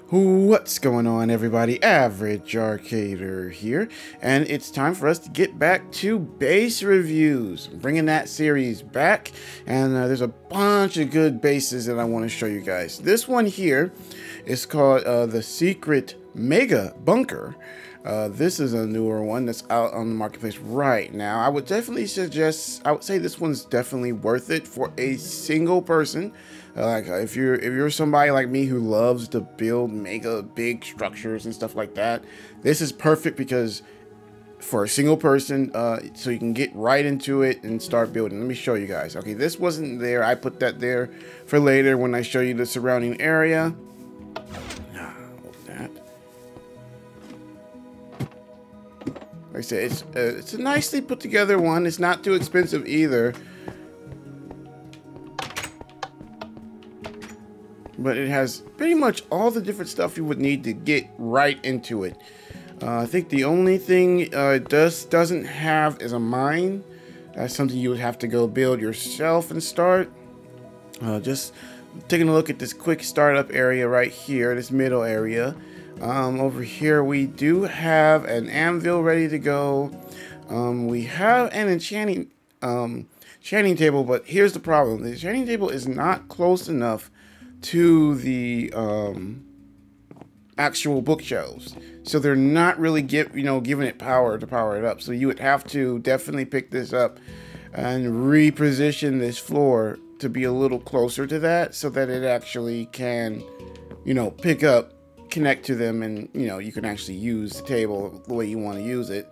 What's going on, everybody? Average Arcader here, and it's time for us to get back to base reviews. I'm bringing that series back, and there's a bunch of good bases that I want to show you guys. This one here is called the Secret Mega Bunker. This is a newer one that's out on the marketplace right now. I would definitely suggest, I would say this one's definitely worth it for a single person. Like if you're somebody like me who loves to build mega big structures and stuff like that, this is perfect because for a single person, so you can get right into it and start building. Let me show you guys. Okay, this wasn't there. I put that there for later when I show you the surrounding area. Like I said, it's a nicely put together one. It's not too expensive either. But it has pretty much all the different stuff you would need to get right into it. I think the only thing it doesn't have is a mine. That's something you would have to go build yourself and start. Just taking a look at this quick startup area right here, this middle area. Over here we do have an anvil ready to go. We have an enchanting table, but here's the problem. The enchanting table is not close enough to the actual bookshelves, so they're not really giving it power to power it up. So you would have to definitely pick this up and reposition this floor to be a little closer to that, so that it actually can, pick up, connect to them, and you can actually use the table the way you want to use it.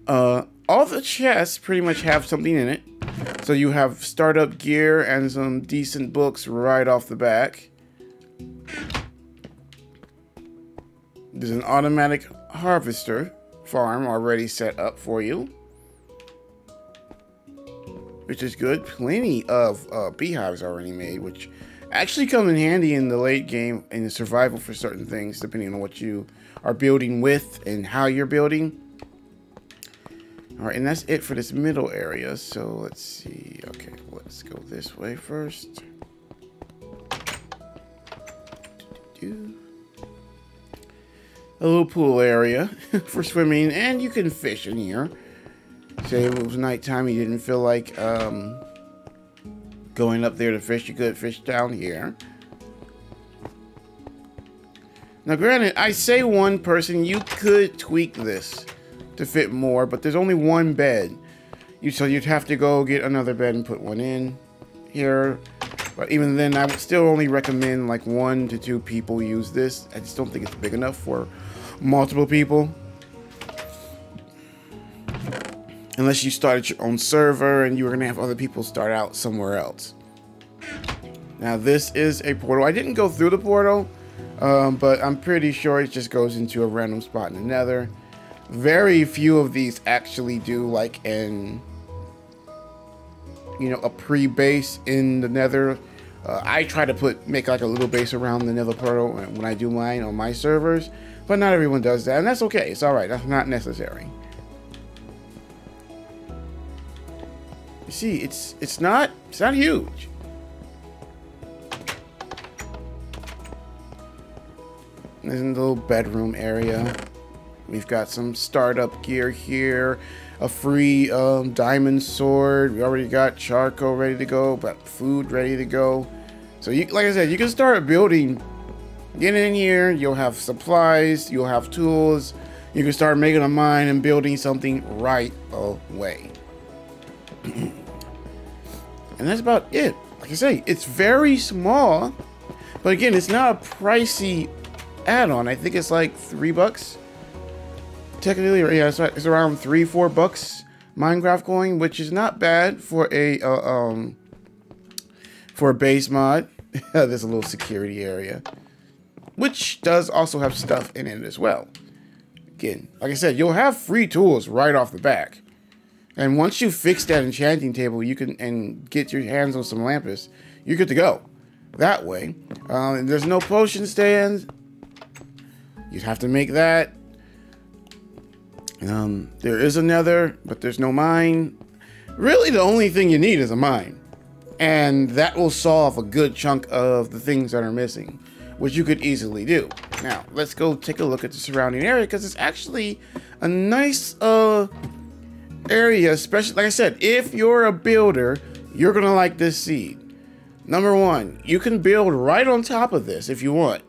All the chests pretty much have something in it. So you have startup gear and some decent books right off the back. There's an automatic harvester farm already set up for you, which is good. Plenty of beehives already made, which actually come in handy in the late game in the survival for certain things, depending on what you are building with and how you're building. All right, and that's it for this middle area. So let's see. Okay, let's go this way first. A little pool area for swimming, and you can fish in here. Say if it was nighttime, you didn't feel like going up there to fish, you could fish down here. Now, granted, I say one person, you could tweak this to fit more, but there's only one bed. So you'd have to go get another bed and put one in here. But even then, I would still only recommend like 1 to 2 people use this. I just don't think it's big enough for multiple people. Unless you started your own server and you were gonna have other people start out somewhere else. Now this is a portal. I didn't go through the portal, but I'm pretty sure it just goes into a random spot in the nether. Very few of these actually do like a pre-base in the nether. I try to make like a little base around the nether portal when I do mine on my servers, but not everyone does that, and that's okay. It's all right. That's not necessary. You see, it's not huge. There's a little bedroom area. We've got some startup gear here, a free diamond sword. We already got charcoal ready to go, but food ready to go. So like I said, you can start building. Get in here, you'll have supplies, you'll have tools. You can start making a mine and building something right away. And that's about it. Like I say, it's very small, but again, it's not a pricey add-on. I think it's like $3. Technically, yeah, it's around $3-4 Minecraft coin, which is not bad for a base mod. There's a little security area, which does also have stuff in it as well. Again, like I said, you'll have free tools right off the back, and once you fix that enchanting table, you can get your hands on some lampis, you're good to go. That way, there's no potion stands. You'd have to make that. There is a nether, but there's no mine. Really, the only thing you need is a mine. And that will solve a good chunk of the things that are missing, which you could easily do. Now, let's go take a look at the surrounding area, because it's actually a nice area, especially, like I said, if you're a builder, you're going to like this seed. Number one, you can build right on top of this if you want.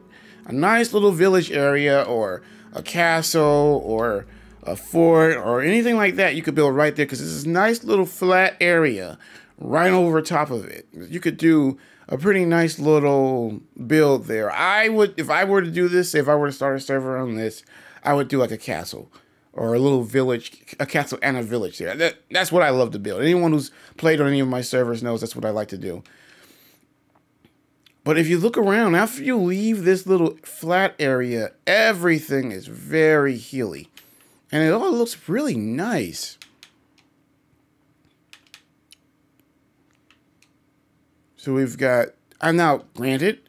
A nice little village area, or a castle, or a fort, or anything like that you could build right there, because it's this nice little flat area right over top of it. You could do a pretty nice little build there. I would, if I were to do this, if I were to start a server on this, I would do like a castle or a little village, a castle and a village there. That's what I love to build. Anyone who's played on any of my servers knows that's what I like to do. But if you look around, after you leave this little flat area, everything is very hilly. And it all looks really nice. So we've got, now granted,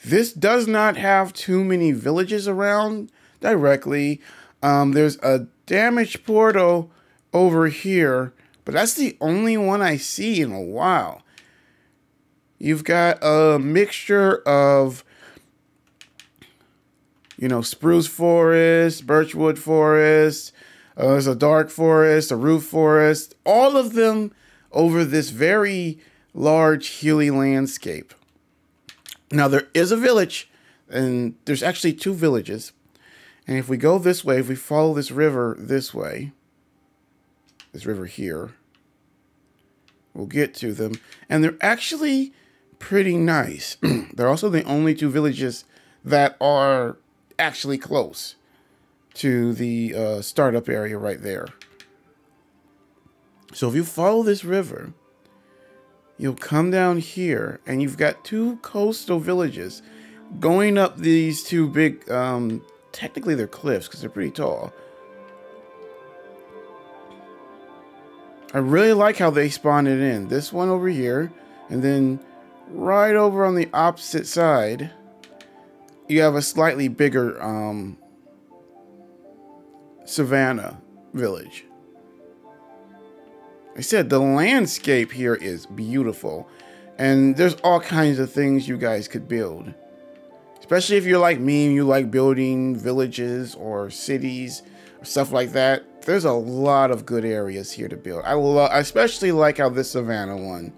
this does not have too many villages around directly. There's a damaged portal over here, but that's the only one I see in a while. You've got a mixture of, you know, spruce forest, birchwood forest, there's a dark forest, a roof forest, all of them over this very large hilly landscape. Now there is a village, and there's actually two villages. And if we go this way, if we follow this river this way, this river here, we'll get to them. And they're actually pretty nice. They're also the only two villages that are actually close to the startup area right there. So if you follow this river, you'll come down here, and you've got two coastal villages going up these two big, technically they're cliffs because they're pretty tall. I really like how they spawned it in. This one over here, and then right over on the opposite side, you have a slightly bigger savannah village. I said the landscape here is beautiful, and there's all kinds of things you guys could build. Especially if you're like me and you like building villages or cities or stuff like that. There's a lot of good areas here to build. I especially like how this savannah one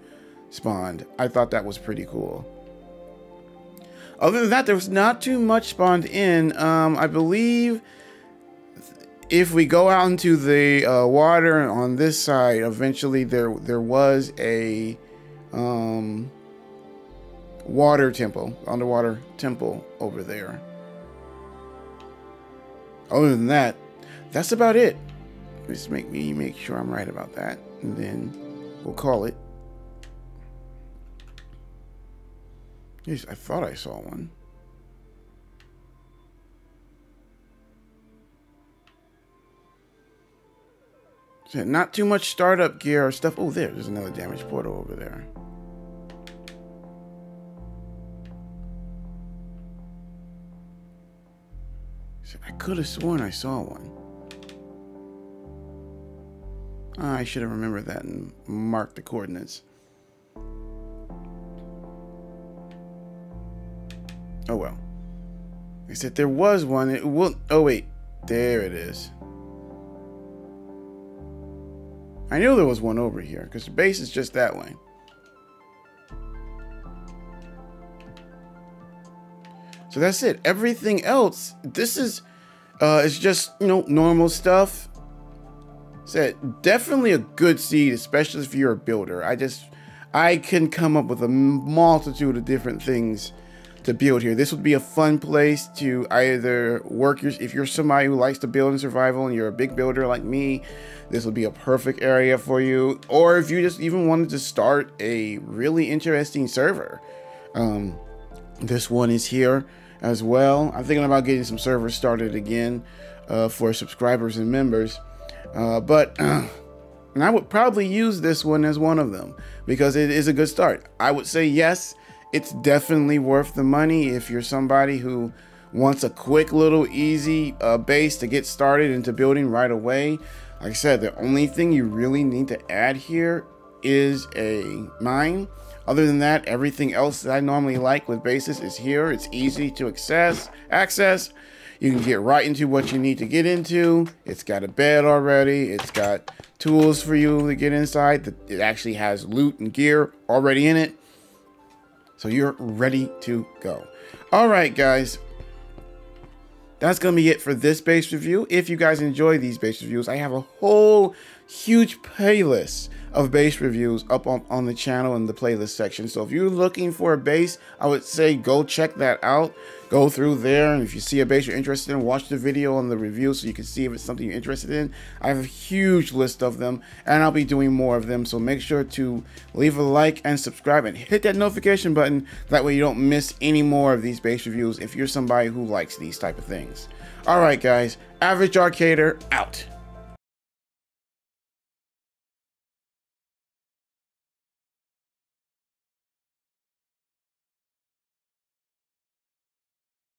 spawned. I thought that was pretty cool. Other than that, there was not too much spawned in. I believe if we go out into the water on this side, eventually there was a water temple, underwater temple over there. Other than that, that's about it. Just make sure I'm right about that, and then we'll call it. Yes, I thought I saw one. So not too much startup gear or stuff. Oh, there's another damaged portal over there. So I could have sworn I saw one. I should have remembered that and marked the coordinates. Oh well. I said there was one. It will. Oh wait, there it is. I knew there was one over here because the base is just that way. So that's it. Everything else, this is just, you know, normal stuff. Said definitely a good seed, especially if you're a builder. I can come up with a multitude of different things to build here. This would be a fun place to either work if you're somebody who likes to build in survival and you're a big builder like me, this would be a perfect area for you. Or if you just even wanted to start a really interesting server, this one is here as well. I'm thinking about getting some servers started again for subscribers and members, and I would probably use this one as one of them because it is a good start. I would say yes, it's definitely worth the money if you're somebody who wants a quick little easy base to get started into building right away, like I said, the only thing you really need to add here is a mine. Other than that, everything else that I normally like with bases is here. It's easy to access. You can get right into what you need to get into. It's got a bed already. It's got tools for you to get inside. It actually has loot and gear already in it. So you're ready to go. All right, guys. That's going to be it for this base review. If you guys enjoy these base reviews, I have a whole huge playlist of base reviews up on the channel in the playlist section. So if you're looking for a base, I would say go check that out. Go through there, and if you see a base you're interested in, watch the video on the review so you can see if it's something you're interested in. I have a huge list of them, and I'll be doing more of them. So make sure to leave a like and subscribe and hit that notification button. That way you don't miss any more of these base reviews if you're somebody who likes these type of things. All right, guys, Average Arcader out.